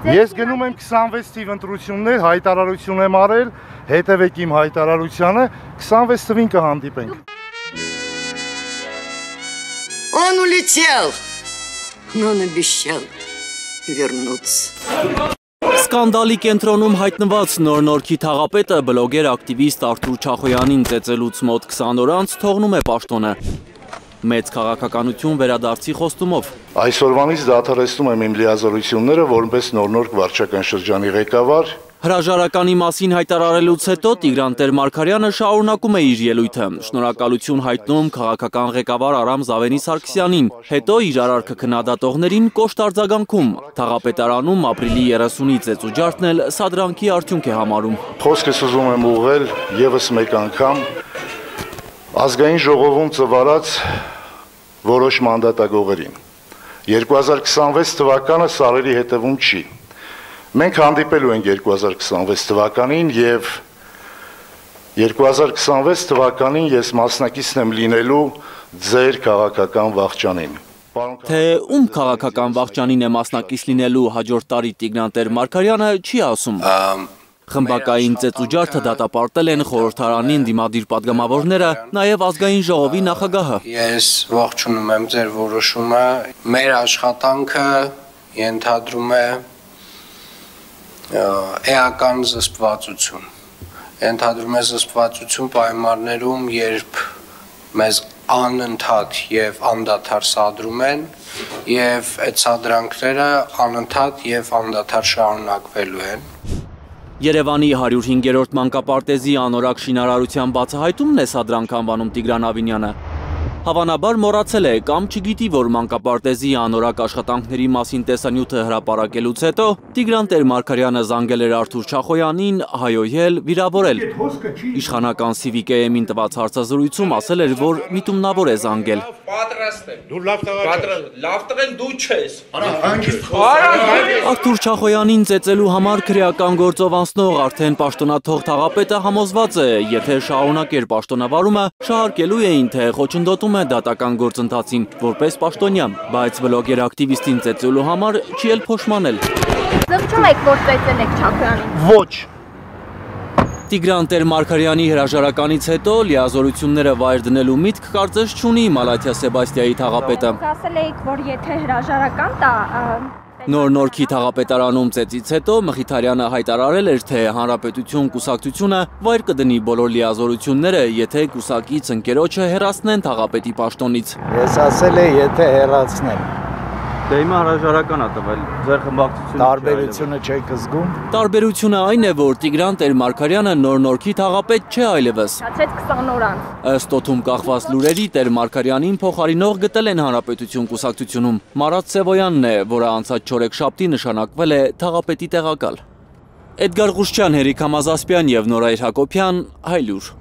Ես գնում եմ 26 թիվ ընտրություններ, հայտարարություն եմ արել, հետևեք իմ հայտարարությանը, 26 թվին կհանդիպենք։ Он улетел, но он обещал вернуться. Սկանդալի կենտրոնում հայտնված Նոր-Նորքի թաղապետը բլոգեր ակտիվիստ Արթուր Չախոյանին ծեծելուց մոտ 20 օր անց թողնում է պաշտոնը։ Մեծ քաղաքականություն վերադարձի խոստումով։ Այսօրվանից դադարեցնում եմ իմ լիազորությունները որպես Նոր-Նորք վարչական շրջանի ղեկավար։ Հրաժարականի մասին հայտարարելուց հետո Տիգրան Տեր-Մարգարյանը շարունակում է իր ելույթը, շնորհակալություն հայտնում քաղաքական ղեկավար Արամ Զավենի Սարգսյանին, հետո իր արարքը քննադատողներին կոշտ արձագանքում, թաղապետարանում ապրիլի 30-ի ծեծուջարդն էլ սադրանքի արդյունք է համարում։ Խոսքս ուզում եմ ուղղել ևս մեկ անգամ ազգային ժողովում ծվարած որոշ մանդատագողերին։ 2026 թվականը սարերի հետևում չի։ Մենք հանդիպելու ենք 2026 թվականին և 2026 թվականին ես մասնակիցն եմ լինելու ձեր քաղաքական վախճանին։ Թե ում քաղաքական վախճանին է մասնակից լինելու հաջորդ տարի Տիգրան Տեր-Մարգարյանը չի ասում։ Խմբակային ծեծուջարդը դատապարտել են խորհրդարանի ընդդիմադիր պատգամավորները, նաև ազգային ժողովի նախագահը։ Ես ողջունում եմ ձեր որոշումը, մեր աշխատանքը ենթադրում է էական զսպվածություն, ենթադրում է զսպվածություն պայմաններում, երբ մեզ անընդհատ և անդադար սադրում են և այդ սադրանքները անընդհատ և անդադար շարունակվելու են։ Երևանի 105-րդ մանկապարտեզի անորակ շինարարության բացահայտումն է սադրանք անվանում Տիգրան Ավինյանը։ Հավանաբար մոռացել է կամ չգիտի, որ մանկապարտեզի անորակ աշխատանքների մասին տեսանյութը հրապարակելուց հետո Տիգրան Տեր-Մարգարյանը զանգել էր Արթուր Չախոյանին, հայոյել, վիրավորել։ Իշխանական CVKM-ին տված հարցազրույցում ասել էր, որ միտումնավոր է զանգել։ Արթուր Չախոյանին ծեծելու համար քրեական գործով անցնող արդեն պաշտոնաթող թաղապետը համոզված է, եթե շարունակեր պաշտոնավարումը, շահարկելու էին, թե խոչընդոտում է դատական գործընթացին, որպես պաշտոնյա, բայց բլոգեր ակտիվիստին ծեծելու համար չի էլ փոշմանել։ Զղջում եք, որ ծեծել եք Չախոյանին։ Ոչ։ Տիգրան Տեր-Մարգարյանի հրաժարականից հետո լիազորությունները վայր դնելու միտք կարծես չունի Մալաթիա Սեբաստիայի թաղապետը։ Ասել էիք, որ եթե հրաժարական տա, Նոր-Նորքի թաղապետարանում ծեծից հետո Մխիթարյանը հայտարարել էր, թե Հանրապետություն կուսակցությունը վայր կդնի բոլոր լիազորությունները, եթե կուսակից ընկերոջը հեռացնեն թաղապետի պաշտոնից։ Ես ասել եմ, եթե հեռացնեն։ Դե հիմա հրաժարական ա տվել, ձեր խմբակցությունը Տարբերությունը չեք զգում։ Տարբերությունը այն է, որ Տիգրան Տեր-Մարգարյանը Նոր-Նորքի թաղապետ չէ այլևս։ Հացեց 20 օր անց։ Ըստ օդում կախված լուրերի Տեր-Մարգարյանին փոխարինող գտել են Հանրապետություն կուսակցությունում։ Մարատ Սևոյանն է, որը անցած չորեքշաբթի նշանակվել է թաղապետի տեղակալ։ Էդգար Ղուշչյան, Հերիկ Համազասպյան և Նորայր Հակոբյան, Հայլուր։